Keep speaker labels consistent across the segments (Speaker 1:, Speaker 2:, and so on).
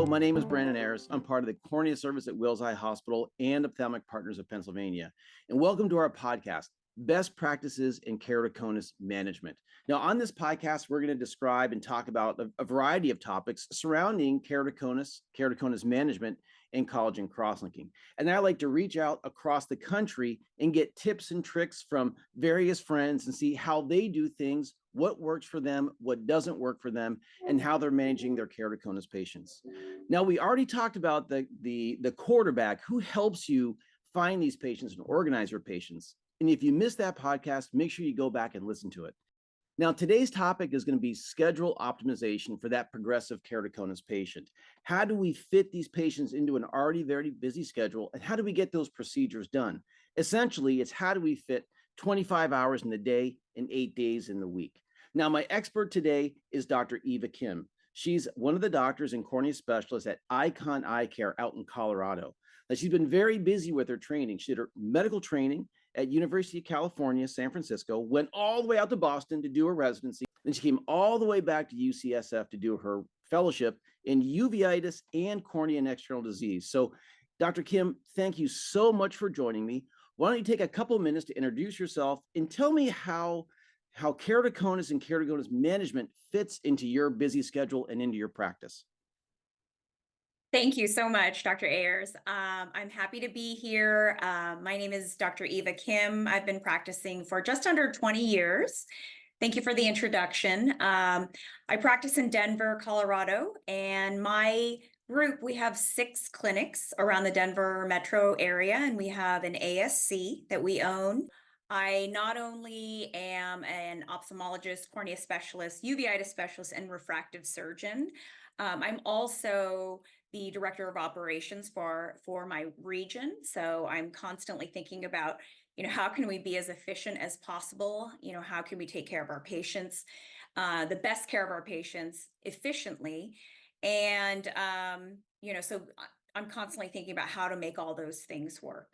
Speaker 1: Hello, my name is Brandon Ayres. I'm part of the cornea service at Wills Eye Hospital and Ophthalmic Partners of Pennsylvania. And welcome to our podcast, Best Practices in Keratoconus Management. Now, on this podcast, we're going to describe and talk about a variety of topics surrounding keratoconus management, and collagen cross-linking. And I like to reach out across the country and get tips and tricks from various friends and see how they do things, what works for them, what doesn't work for them, and how they're managing their keratoconus patients. Now, we already talked about the quarterback who helps you find these patients and organize your patients. And if you missed that podcast, make sure you go back and listen to it. Now, today's topic is going to be schedule optimization for that progressive keratoconus patient. How do we fit these patients into an already very busy schedule, and how do we get those procedures done? Essentially, it's how do we fit 25 hours in the day and 8 days in the week. Now, my expert today is Dr. Eva Kim. She's one of the doctors and cornea specialists at Icon Eye Care out in Colorado. Now, she's been very busy with her training. She did her medical training at University of California, San Francisco, went all the way out to Boston to do her residency. Then she came all the way back to UCSF to do her fellowship in uveitis and cornea and external disease. So, Dr. Kim, thank you so much for joining me. Why don't you take a couple of minutes to introduce yourself and tell me how keratoconus and keratoconus management fits into your busy schedule and into your practice.
Speaker 2: Thank you so much, Dr. Ayres. I'm happy to be here. My name is Dr. Eva Kim. I've been practicing for just under 20 years. Thank you for the introduction. I practice in Denver, Colorado, and my group, we have 6 clinics around the Denver metro area, and we have an ASC that we own. I not only am an ophthalmologist, cornea specialist, uveitis specialist, and refractive surgeon, I'm also the director of operations for my region. So I'm constantly thinking about, how can we be as efficient as possible? How can we take care of our patients, the best care of our patients efficiently? And, so I'm constantly thinking about how to make all those things work.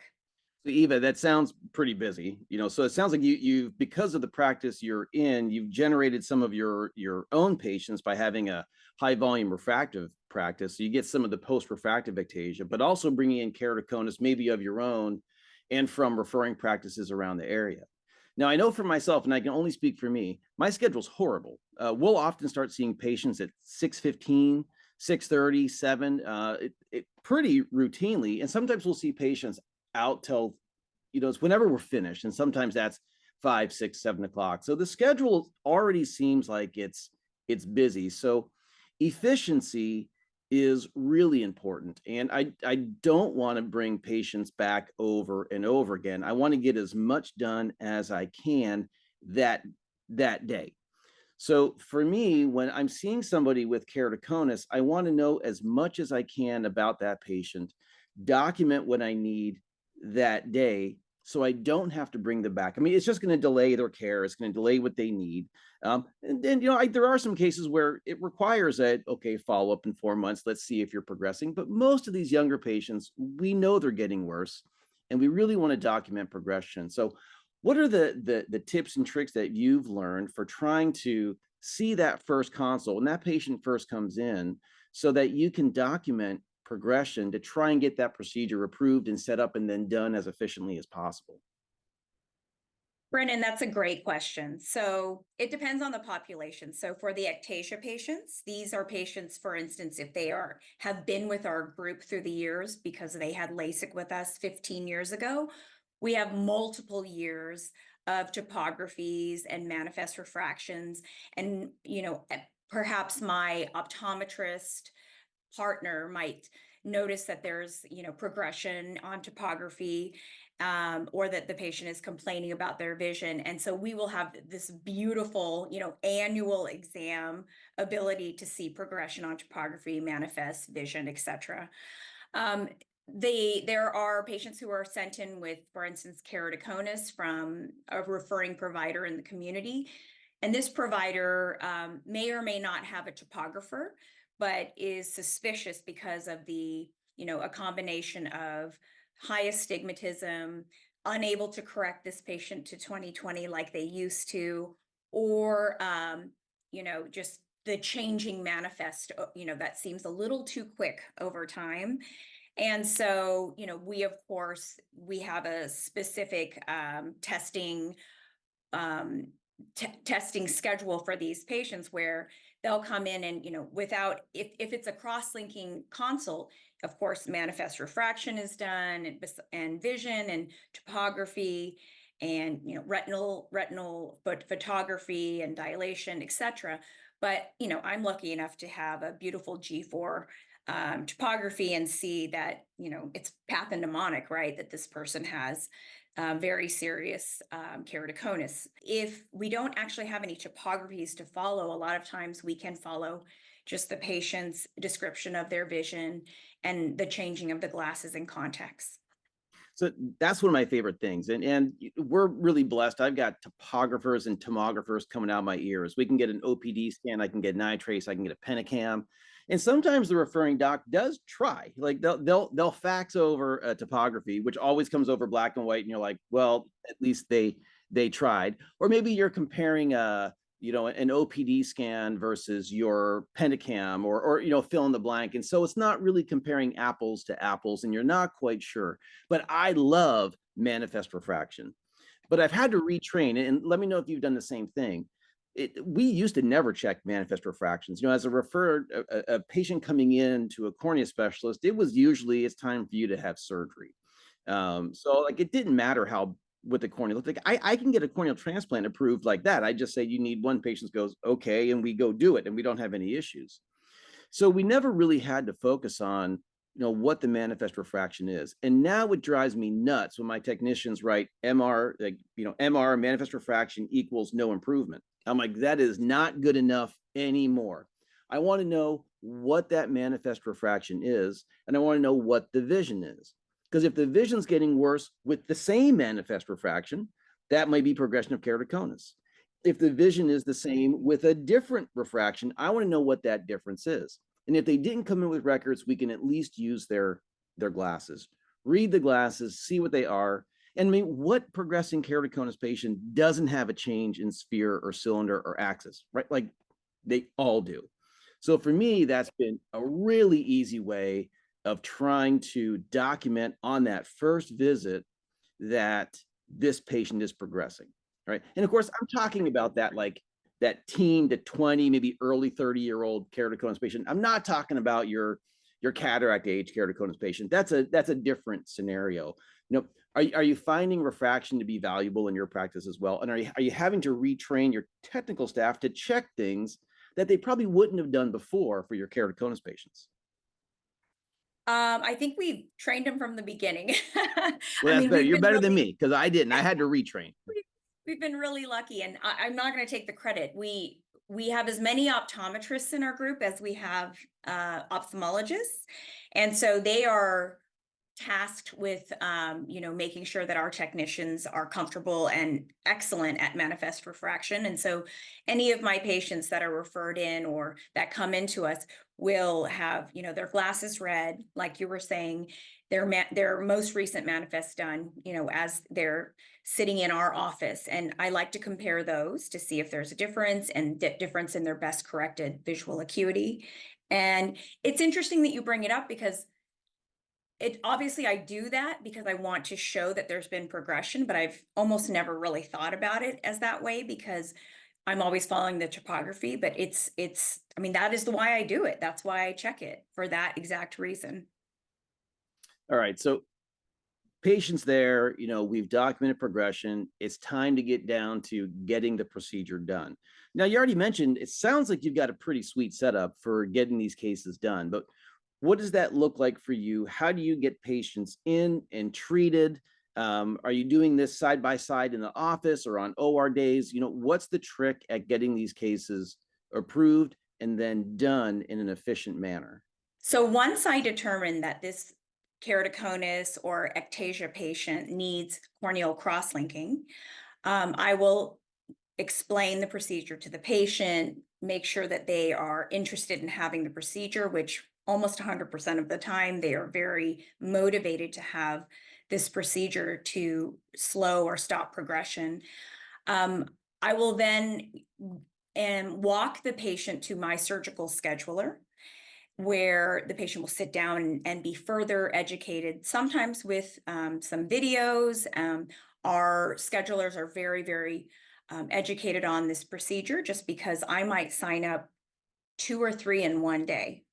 Speaker 1: So Eva, that sounds pretty busy, so it sounds like you because of the practice you're in, you've generated some of your own patients by having a high volume refractive practice. So you get some of the post-refractive ectasia, but also bringing in keratoconus, maybe of your own, and from referring practices around the area. Now, I know for myself, and I can only speak for me, my schedule's horrible. We'll often start seeing patients at 6:15, 6:30, 7, pretty routinely, and sometimes we'll see patients out till, it's whenever we're finished. And sometimes that's 5, 6, 7 o'clock. So the schedule already seems like it's busy. So efficiency is really important. And I don't want to bring patients back over and over again. I want to get as much done as I can that day. So for me, when I'm seeing somebody with keratoconus, I want to know as much as I can about that patient, document what I need that day so I don't have to bring them back. I mean, it's just going to delay their care. It's going to delay what they need. And then, there are some cases where it requires follow up in 4 months. Let's see if you're progressing. But most of these younger patients, we know they're getting worse, and we really want to document progression. So what are the tips and tricks that you've learned for trying to see that first consult when that patient first comes in so that you can document progression to try and get that procedure approved and set up and then done as efficiently as possible?
Speaker 2: Brennan, that's a great question. So it depends on the population. So for the ectasia patients, these are patients, for instance, if they have been with our group through the years because they had LASIK with us 15 years ago, we have multiple years of topographies and manifest refractions. And, perhaps my optometrist partner might notice that there's progression on topography, or that the patient is complaining about their vision, and so we will have this beautiful annual exam ability to see progression on topography, manifest vision, etc. There are patients who are sent in with, for instance, keratoconus from a referring provider in the community, and this provider may or may not have a topographer, but is suspicious because of a combination of high astigmatism, unable to correct this patient to 20/20 like they used to, or, just the changing manifest, that seems a little too quick over time. And so, we, of course, we have a specific um, testing schedule for these patients where they'll come in and, without, if it's a cross-linking consult, of course, manifest refraction is done, and vision and topography and, retinal photography and dilation, etc. But, I'm lucky enough to have a beautiful G4 topography and see that, it's pathognomonic, right? That this person has very serious keratoconus. If we don't actually have any topographies to follow, a lot of times we can follow just the patient's description of their vision and the changing of the glasses and contacts.
Speaker 1: So that's one of my favorite things. And we're really blessed. I've got topographers and tomographers coming out of my ears. We can get an OPD scan, I can get nitrace, I can get a Pentacam. And sometimes the referring doc does try. Like they'll fax over a topography, which always comes over black and white, and you're like, well, at least they tried. Or maybe you're comparing an OPD scan versus your Pentacam, or fill in the blank. And so it's not really comparing apples to apples, and you're not quite sure. But I love manifest refraction. But I've had to retrain, and let me know if you've done the same thing. We used to never check manifest refractions. As a patient coming in to a cornea specialist, it was usually, it's time for you to have surgery. So like, it didn't matter what the cornea looked like. I can get a corneal transplant approved like that. I just say you need one, patient goes, okay, and we go do it, and we don't have any issues. So we never really had to focus on, what the manifest refraction is. And now it drives me nuts when my technicians write MR, like, MR manifest refraction equals no improvement. I'm like, that is not good enough anymore. I want to know what that manifest refraction is, and I want to know what the vision is. Because if the vision's getting worse with the same manifest refraction, that might be progression of keratoconus. If the vision is the same with a different refraction, I want to know what that difference is. And if they didn't come in with records, we can at least use their glasses, read the glasses, see what they are. And I mean, what progressing keratoconus patient doesn't have a change in sphere or cylinder or axis, right? Like, they all do. So for me, that's been a really easy way of trying to document on that first visit that this patient is progressing, right? And of course, I'm talking about that teen to 20, maybe early 30-year-old keratoconus patient. I'm not talking about your cataract age keratoconus patient. That's a different scenario. Are you finding refraction to be valuable in your practice as well? And are you having to retrain your technical staff to check things that they probably wouldn't have done before for your keratoconus patients?
Speaker 2: I think we've trained them from the beginning.
Speaker 1: Well,
Speaker 2: I
Speaker 1: that's
Speaker 2: mean,
Speaker 1: better.
Speaker 2: we've
Speaker 1: You're
Speaker 2: been
Speaker 1: better than
Speaker 2: really,
Speaker 1: me, because I didn't. I had to retrain.
Speaker 2: we've been really lucky, and I'm not going to take the credit. We have as many optometrists in our group as we have ophthalmologists, and so they are tasked with making sure that our technicians are comfortable and excellent at manifest refraction. And so any of my patients that are referred in or that come into us will have their glasses read, like you were saying, their most recent manifest done as they're sitting in our office. And I like to compare those to see if there's a difference, and difference in their best corrected visual acuity. And it's interesting that you bring it up, because obviously I do that because I want to show that there's been progression, but I've almost never really thought about it as that way, because I'm always following the topography. But I mean, that is the why I do it. That's why I check it, for that exact reason.
Speaker 1: All right. So patients there, we've documented progression. It's time to get down to getting the procedure done. Now, you already mentioned, it sounds like you've got a pretty sweet setup for getting these cases done, but what does that look like for you? How do you get patients in and treated? Are you doing this side by side in the office or on OR days? What's the trick at getting these cases approved and then done in an efficient manner?
Speaker 2: So once I determine that this keratoconus or ectasia patient needs corneal cross-linking, I will explain the procedure to the patient, make sure that they are interested in having the procedure, which almost 100% of the time they are very motivated to have this procedure to slow or stop progression. I will then and walk the patient to my surgical scheduler, where the patient will sit down and be further educated, sometimes with some videos. Our schedulers are very, very educated on this procedure, just because I might sign up 2 or 3 in one day.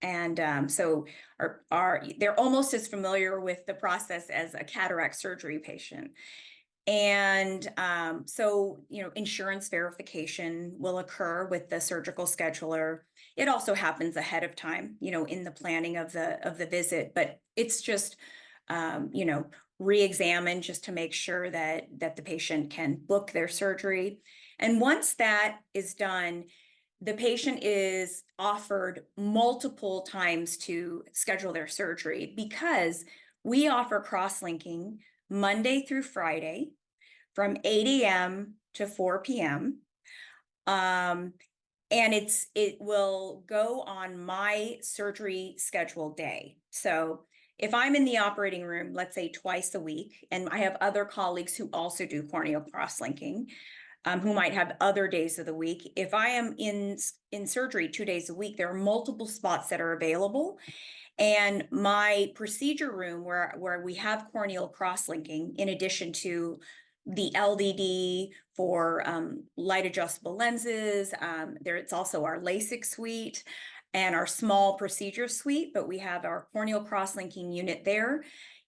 Speaker 2: And so they're almost as familiar with the process as a cataract surgery patient. And so, insurance verification will occur with the surgical scheduler. It also happens ahead of time, in the planning of the visit, but it's just, re-examine just to make sure that the patient can book their surgery. And once that is done, the patient is offered multiple times to schedule their surgery, because we offer cross-linking Monday through Friday from 8 a.m. to 4 p.m. And it will go on my surgery scheduled day. So if I'm in the operating room, let's say twice a week, and I have other colleagues who also do corneal cross-linking, who might have other days of the week. If I am in surgery 2 days a week, there are multiple spots that are available. And my procedure room, where we have corneal cross-linking, in addition to the LDD for light adjustable lenses, it's also our LASIK suite and our small procedure suite, but we have our corneal cross-linking unit there.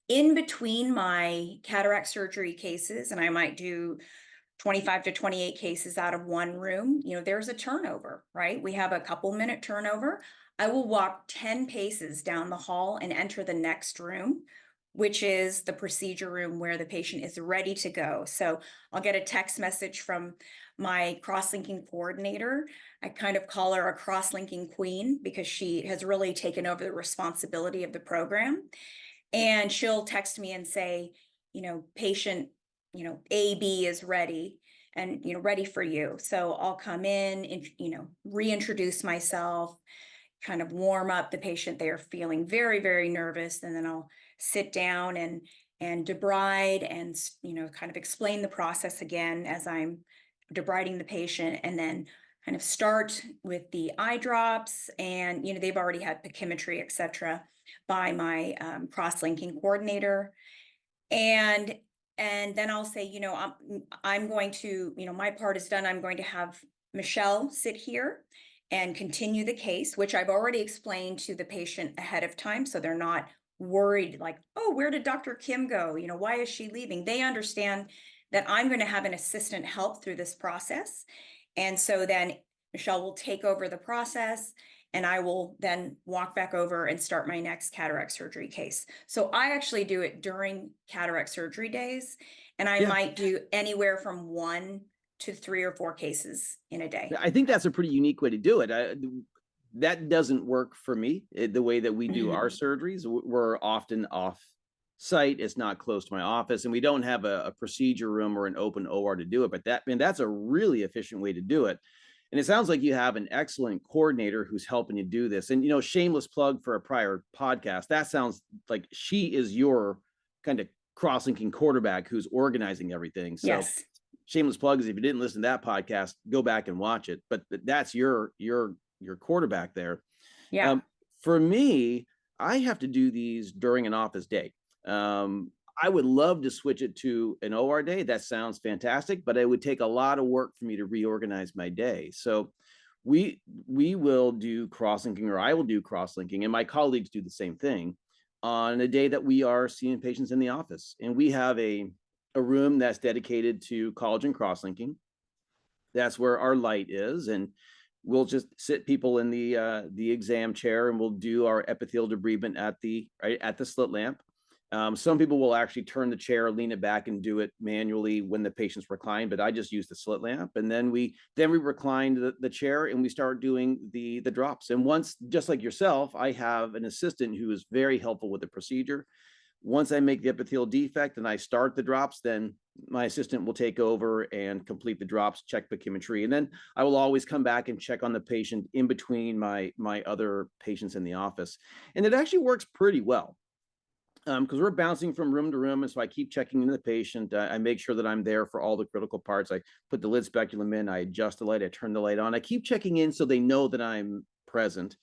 Speaker 2: In between my cataract surgery cases, and I might do 25 to 28 cases out of one room, there's a turnover, right? We have a couple-minute turnover. I will walk 10 paces down the hall and enter the next room, which is the procedure room where the patient is ready to go. So I'll get a text message from my cross-linking coordinator. I kind of call her a cross-linking queen, because she has really taken over the responsibility of the program. And she'll text me and say, patient, AB is ready, and, ready for you. So I'll come in and, reintroduce myself, kind of warm up the patient. They are feeling very, very nervous. And then I'll sit down and debride and, kind of explain the process again as I'm debriding the patient, and then kind of start with the eye drops. And, they've already had pachymetry, et cetera, by my cross-linking coordinator. And then I'll say, I'm going to, my part is done. I'm going to have Michelle sit here and continue the case, which I've already explained to the patient ahead of time, so they're not worried, like, oh, where did Dr. Kim go? Why is she leaving? They understand that I'm going to have an assistant help through this process. And so then Michelle will take over the process, and I will then walk back over and start my next cataract surgery case. So I actually do it during cataract surgery days, and I
Speaker 1: Yeah.
Speaker 2: might do anywhere from 1 to 3 or 4 cases in a day.
Speaker 1: I think that's a pretty unique way to do it. That doesn't work for me. The way that we do our surgeries, we're often off site. It's not close to my office, and we don't have a procedure room or an open OR to do it. But that's a really efficient way to do it. And it sounds like you have an excellent coordinator who's helping you do this. And, shameless plug for a prior podcast. That sounds like she is your kind of cross-linking quarterback who's organizing everything. So
Speaker 2: Yes.
Speaker 1: shameless plug is, if you didn't listen to that podcast, go back and watch it. But that's your quarterback there.
Speaker 2: Yeah.
Speaker 1: For me, I have to do these during an office day. I would love to switch it to an OR day. That sounds fantastic, but it would take a lot of work for me to reorganize my day. So we will do cross-linking, or I will do cross-linking, and my colleagues do the same thing on a day that we are seeing patients in the office. And we have a room that's dedicated to collagen cross-linking. That's where our light is, and we'll just sit people in the exam chair, and we'll do our epithelial debridement at the slit lamp. Some people will actually turn the chair, lean it back, and do it manually when the patient's reclined, but I just use the slit lamp. And then we recline the chair, and we start doing the drops. And once, just like yourself, I have an assistant who is very helpful with the procedure. Once I make the epithelial defect and I start the drops, then my assistant will take over and complete the drops, check pachymetry, and then I will always come back and check on the patient in between my other patients in the office. And it actually works pretty well. because we're bouncing from room to room, and so I keep checking into the patient. I make sure that I'm there for all the critical parts. I put the lid speculum in, I adjust the light, I turn the light on. I keep checking in so they know that I'm present.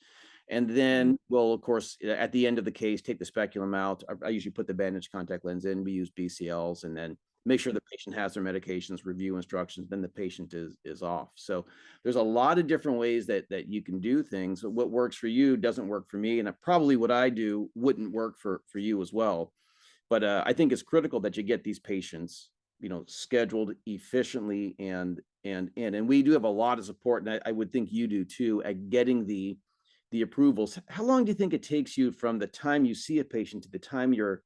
Speaker 1: And then we'll, of course, at the end of the case, take the speculum out. I usually put the bandage contact lens in. We use BCLs, and then make sure the patient has their medications, review instructions, then the patient is off. So there's a lot of different ways that you can do things. What works for you doesn't work for me, and probably what I do wouldn't work for you as well. But I think it's critical that you get these patients, scheduled efficiently and we do have a lot of support, and I would think you do too, at getting the approvals. How long do you think it takes you from the time you see a patient to the time you're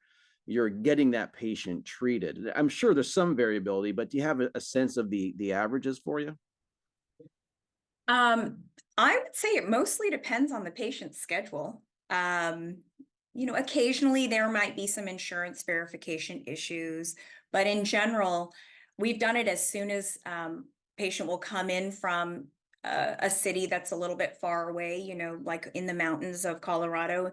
Speaker 1: getting that patient treated? I'm sure there's some variability, but do you have a sense of the averages for you?
Speaker 2: Um, I would say it mostly depends on the patient's schedule. Um, Occasionally there might be some insurance verification issues, but in general, we've done it as soon as patient will come in from a city that's a little bit far away, like in the mountains of Colorado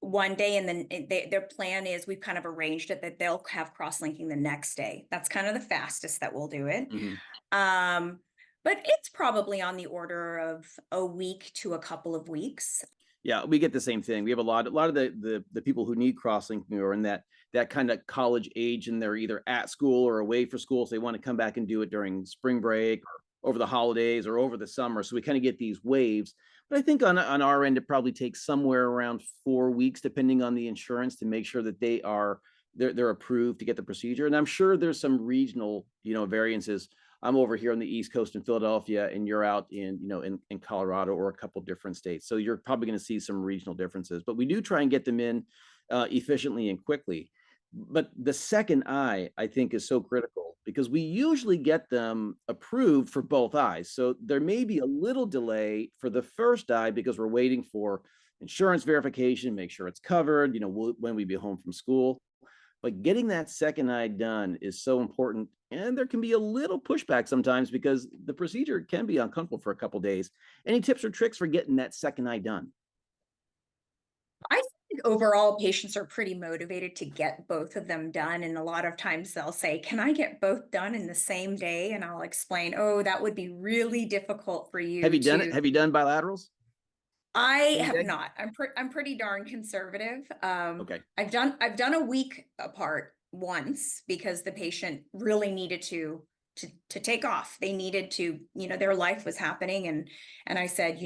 Speaker 2: one day, and then their plan is we've kind of arranged it that they'll have cross-linking the next day. That's kind of the fastest that we'll do it.
Speaker 1: Mhm.
Speaker 2: Um, but it's probably on the order of a week to a couple of weeks.
Speaker 1: Yeah, we get the same thing. We have a lot of the people who need cross-linking are in that kind of college age, and they're either at school or away for school, so they want to come back and do it during spring break or over the holidays or over the summer. So we kind of get these waves. But I think on our end, it probably takes somewhere around 4 weeks, depending on the insurance, to make sure that they're approved to get the procedure. And I'm sure there's some regional, variances. I'm over here on the East Coast in Philadelphia, and you're out in Colorado or a couple different states. So you're probably going to see some regional differences, but we do try and get them in efficiently and quickly. But the second eye, I think, is so critical because we usually get them approved for both eyes. So there may be a little delay for the first eye because we're waiting for insurance verification, make sure it's covered, when we be home from school. But getting that second eye done is so important. And there can be a little pushback sometimes because the procedure can be uncomfortable for a couple days. Any tips or tricks for getting that second eye done?
Speaker 2: I think overall patients are pretty motivated to get both of them done. And a lot of times they'll say, can I get both done in the same day? And I'll explain, oh, that would be really difficult for
Speaker 1: Have
Speaker 2: you
Speaker 1: you done it?
Speaker 2: to.
Speaker 1: Have you done bilaterals?
Speaker 2: I
Speaker 1: Same
Speaker 2: have
Speaker 1: day?
Speaker 2: not. I'm pretty darn conservative.
Speaker 1: Okay.
Speaker 2: I've done a week apart once because the patient really needed to take off. They needed to, their life was happening, and I said,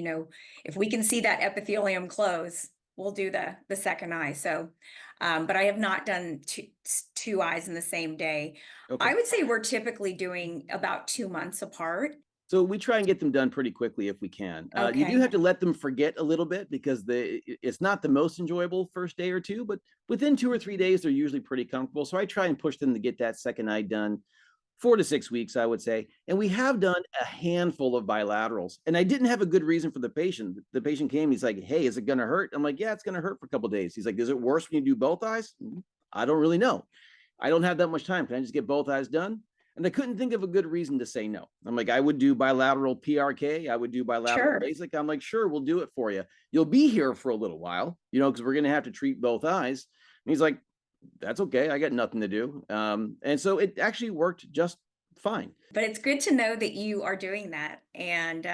Speaker 2: if we can see that epithelium close, we'll do the second eye. So, but I have not done two eyes in the same day.
Speaker 1: Okay.
Speaker 2: I would say we're typically doing about 2 months apart.
Speaker 1: So we try and get them done pretty quickly if we can. You do
Speaker 2: Okay,
Speaker 1: have to let them forget a little bit because it's not the most enjoyable first day or two, but within 2 or 3 days, they're usually pretty comfortable. So I try and push them to get that second eye done 4 to 6 weeks, I would say. And we have done a handful of bilaterals. And I didn't have a good reason for the patient. The patient came, he's like, hey, is it going to hurt? I'm like, yeah, it's going to hurt for a couple of days. He's like, is it worse when you do both eyes? I don't really know. I don't have that much time. Can I just get both eyes done? And I couldn't think of a good reason to say no. I'm like, I would do bilateral PRK. I would do bilateral
Speaker 2: sure.
Speaker 1: LASIK. I'm like, sure, we'll do it for you. You'll be here for a little while, because we're going to have to treat both eyes. And he's like, that's okay. I got nothing to do. And so it actually worked just fine.
Speaker 2: But it's good to know that you are doing that, and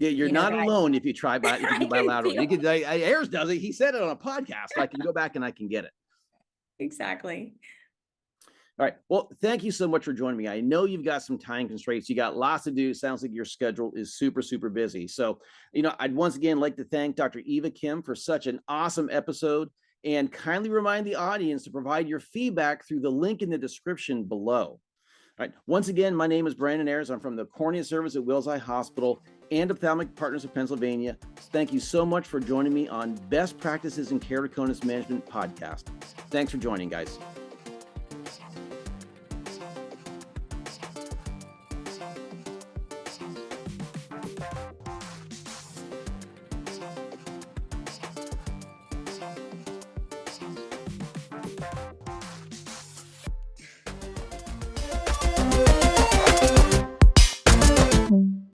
Speaker 1: Yeah, you're not
Speaker 2: that
Speaker 1: alone if you if you
Speaker 2: I
Speaker 1: do
Speaker 2: can
Speaker 1: bilateral. You
Speaker 2: feel
Speaker 1: could, Ayres does it. He said it on a podcast. I can go back and I can get it.
Speaker 2: exactly.
Speaker 1: All right. Well, thank you so much for joining me. I know you've got some time constraints. You got lots to do. Sounds like your schedule is super, super busy. So, I'd once again like to thank Dr. Eva Kim for such an awesome episode, and kindly remind the audience to provide your feedback through the link in the description below. All right. Once again, my name is Brandon Ayres. I'm from the Cornea Service at Wills Eye Hospital and Ophthalmic Partners of Pennsylvania. Thank you so much for joining me on Best Practices in Keratoconus Management podcast. Thanks for joining, guys.